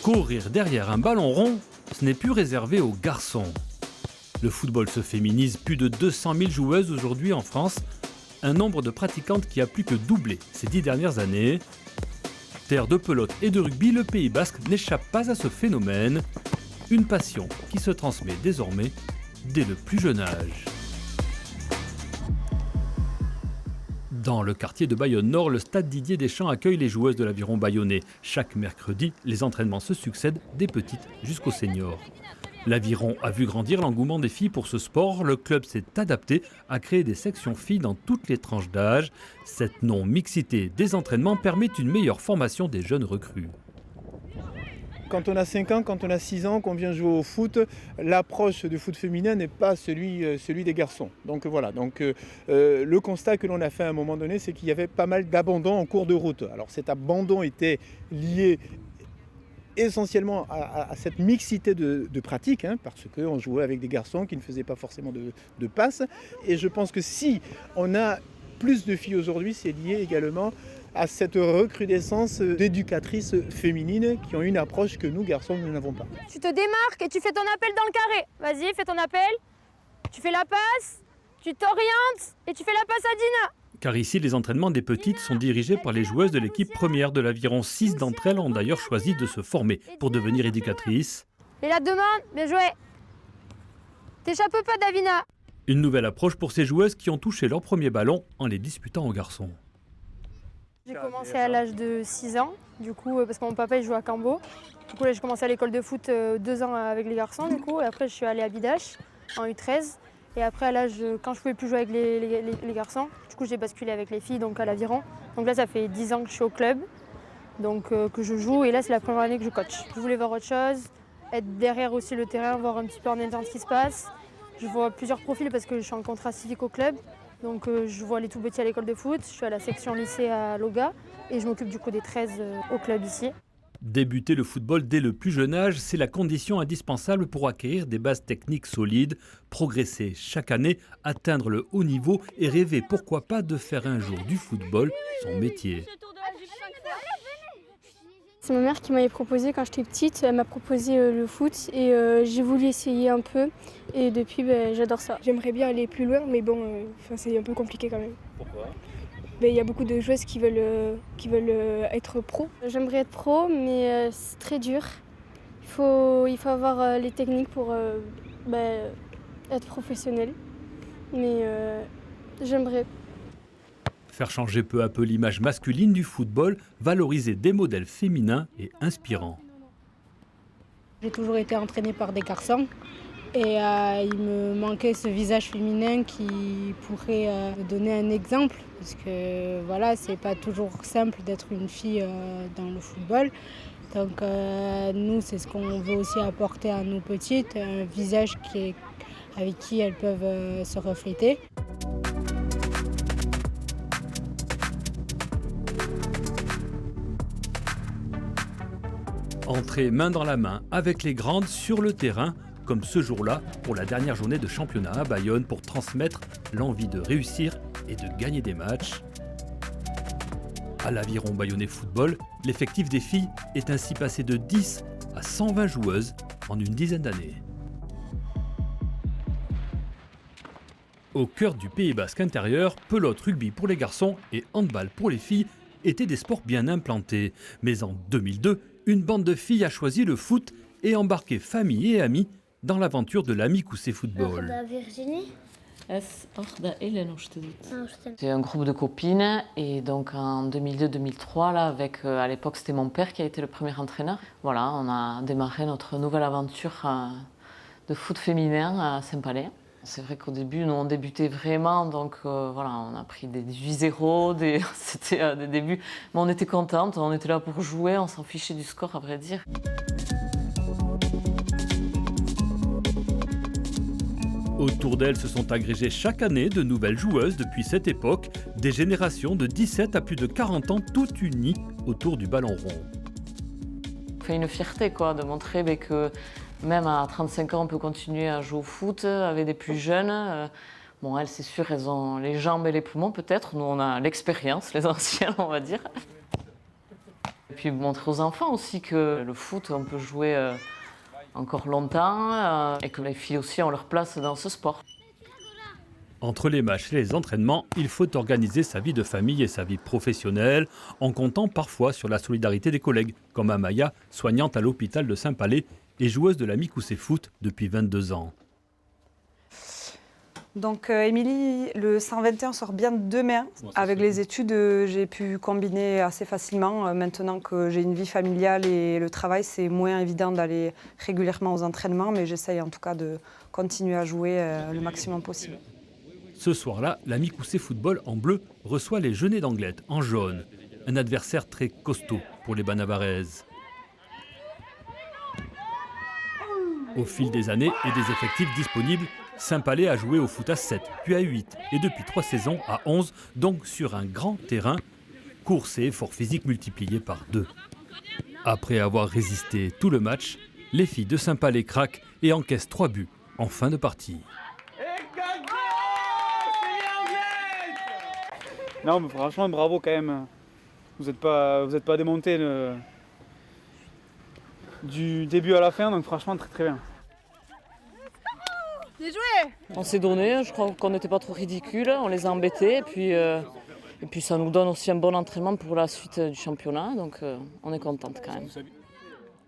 Courir derrière un ballon rond, ce n'est plus réservé aux garçons. Le football se féminise, plus de 200 000 joueuses aujourd'hui en France, un nombre de pratiquantes qui a plus que doublé ces 10 dernières années. Terre de pelote et de rugby, le Pays Basque n'échappe pas à ce phénomène, une passion qui se transmet désormais dès le plus jeune âge. Dans le quartier de Bayonne-Nord, le stade Didier Deschamps accueille les joueuses de l'Aviron bayonnais. Chaque mercredi, les entraînements se succèdent, des petites jusqu'aux seniors. L'Aviron a vu grandir l'engouement des filles pour ce sport. Le club s'est adapté à créer des sections filles dans toutes les tranches d'âge. Cette non-mixité des entraînements permet une meilleure formation des jeunes recrues. Quand on a 5 ans, quand on a 6 ans, qu'on vient jouer au foot, l'approche du foot féminin n'est pas celui des garçons. Donc voilà, le constat que l'on a fait à un moment donné, c'est qu'il y avait pas mal d'abandon en cours de route. Alors cet abandon était lié essentiellement à cette mixité de pratiques, parce qu'on jouait avec des garçons qui ne faisaient pas forcément de passes. Et je pense que si on a plus de filles aujourd'hui, c'est lié également à cette recrudescence d'éducatrices féminines qui ont une approche que nous, garçons, nous n'avons pas. Tu te démarques et tu fais ton appel dans le carré. Vas-y, fais ton appel. Tu fais la passe, tu t'orientes et tu fais la passe à Dina. Car ici, les entraînements des petites sont dirigés par les joueuses de l'équipe première de l'Aviron. 6 d'entre elles ont d'ailleurs choisi de se former pour devenir éducatrices. Et la demande, bien joué. T'échappes pas, Davina. Une nouvelle approche pour ces joueuses qui ont touché leur premier ballon en les disputant aux garçons. J'ai commencé à l'âge de 6 ans, du coup, parce que mon papa il joue à Cambo. Du coup, là, j'ai commencé à l'école de foot 2 ans avec les garçons, du coup, et après, je suis allée à Bidache en U13. Et après, à l'âge, quand je pouvais plus jouer avec les garçons, du coup, j'ai basculé avec les filles, donc à l'Aviron. Donc là, ça fait 10 ans que je suis au club, donc que je joue, et là, c'est la première année que je coach. Je voulais voir autre chose, être derrière aussi le terrain, voir un petit peu en interne ce qui se passe. Je vois plusieurs profils parce que je suis en contrat civique au club. Donc je vois les tout petits à l'école de foot, je suis à la section lycée à Loga et je m'occupe du coup des 13 au club ici. Débuter le football dès le plus jeune âge, c'est la condition indispensable pour acquérir des bases techniques solides, progresser chaque année, atteindre le haut niveau et rêver pourquoi pas de faire un jour du football son métier. C'est ma mère qui m'avait proposé quand j'étais petite, elle m'a proposé le foot et j'ai voulu essayer un peu et depuis j'adore ça. J'aimerais bien aller plus loin mais bon, c'est un peu compliqué quand même. Pourquoi ? Il y a beaucoup de joueuses qui veulent être pro. J'aimerais être pro mais c'est très dur. Il faut avoir les techniques pour être professionnel. Mais j'aimerais. Faire changer peu à peu l'image masculine du football, valoriser des modèles féminins et inspirants. J'ai toujours été entraînée par des garçons et il me manquait ce visage féminin qui pourrait me donner un exemple. Parce que voilà, c'est pas toujours simple d'être une fille dans le football. Donc nous, c'est ce qu'on veut aussi apporter à nos petites, un visage avec qui elles peuvent se refléter. Entrer main dans la main avec les grandes sur le terrain, comme ce jour-là pour la dernière journée de championnat à Bayonne pour transmettre l'envie de réussir et de gagner des matchs. À l'Aviron Bayonnais Football, l'effectif des filles est ainsi passé de 10 à 120 joueuses en une dizaine d'années. Au cœur du Pays Basque intérieur, pelote rugby pour les garçons et handball pour les filles étaient des sports bien implantés. Mais en 2002, une bande de filles a choisi le foot et embarqué famille et amis dans l'aventure de l'Amicoussé Football. C'est un groupe de copines et donc en 2002-2003, là, avec à l'époque c'était mon père qui a été le premier entraîneur. Voilà, on a démarré notre nouvelle aventure de foot féminin à Saint-Palais. C'est vrai qu'au début, nous on débutait vraiment, donc voilà, on a pris des 18-0, c'était des débuts, mais on était contentes, on était là pour jouer, on s'en fichait du score à vrai dire. Autour d'elles se sont agrégées chaque année de nouvelles joueuses depuis cette époque, des générations de 17 à plus de 40 ans, toutes unies autour du ballon rond. C'est une fierté quoi, de montrer que même à 35 ans, on peut continuer à jouer au foot avec des plus jeunes. Bon, elles, c'est sûr, elles ont les jambes et les poumons peut-être. Nous, on a l'expérience, les anciens, on va dire. Et puis montrer aux enfants aussi que le foot, on peut jouer encore longtemps et que les filles aussi ont leur place dans ce sport. Entre les matchs et les entraînements, il faut organiser sa vie de famille et sa vie professionnelle, en comptant parfois sur la solidarité des collègues, comme Amaya, soignante à l'hôpital de Saint-Palais et joueuse de la Mikoussé Foot depuis 22 ans. Donc Émilie, le 121 sort bien demain. Avec les études, j'ai pu combiner assez facilement. Maintenant que j'ai une vie familiale et le travail, c'est moins évident d'aller régulièrement aux entraînements, mais j'essaye en tout cas de continuer à jouer le maximum possible. Ce soir-là, la Mikoussé Football en bleu reçoit les Genêts d'Anglet en jaune. Un adversaire très costaud pour les Banavaraises. Au fil des années et des effectifs disponibles, Saint-Palais a joué au foot à 7, puis à 8 et depuis 3 saisons à 11, donc sur un grand terrain, course et effort physique multipliés par 2. Après avoir résisté tout le match, les filles de Saint-Palais craquent et encaissent 3 buts en fin de partie. Non, mais franchement, bravo quand même. Vous n'êtes pas démontés du début à la fin, donc franchement, très très bien. On s'est donné, je crois qu'on n'était pas trop ridicules, on les a embêtés et puis ça nous donne aussi un bon entraînement pour la suite du championnat, donc on est contente quand même.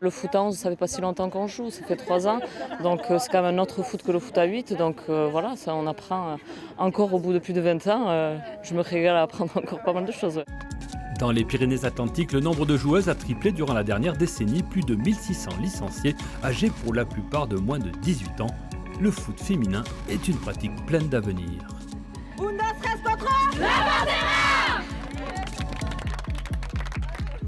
Le foot à 11, ça fait pas si longtemps qu'on joue, ça fait 3 ans, donc c'est quand même un autre foot que le foot à 8, donc voilà, ça on apprend encore au bout de plus de 20 ans, je me régale à apprendre encore pas mal de choses. Ouais. Dans les Pyrénées-Atlantiques, le nombre de joueuses a triplé durant la dernière décennie, plus de 1600 licenciés, âgés pour la plupart de moins de 18 ans. Le foot féminin est une pratique pleine d'avenir.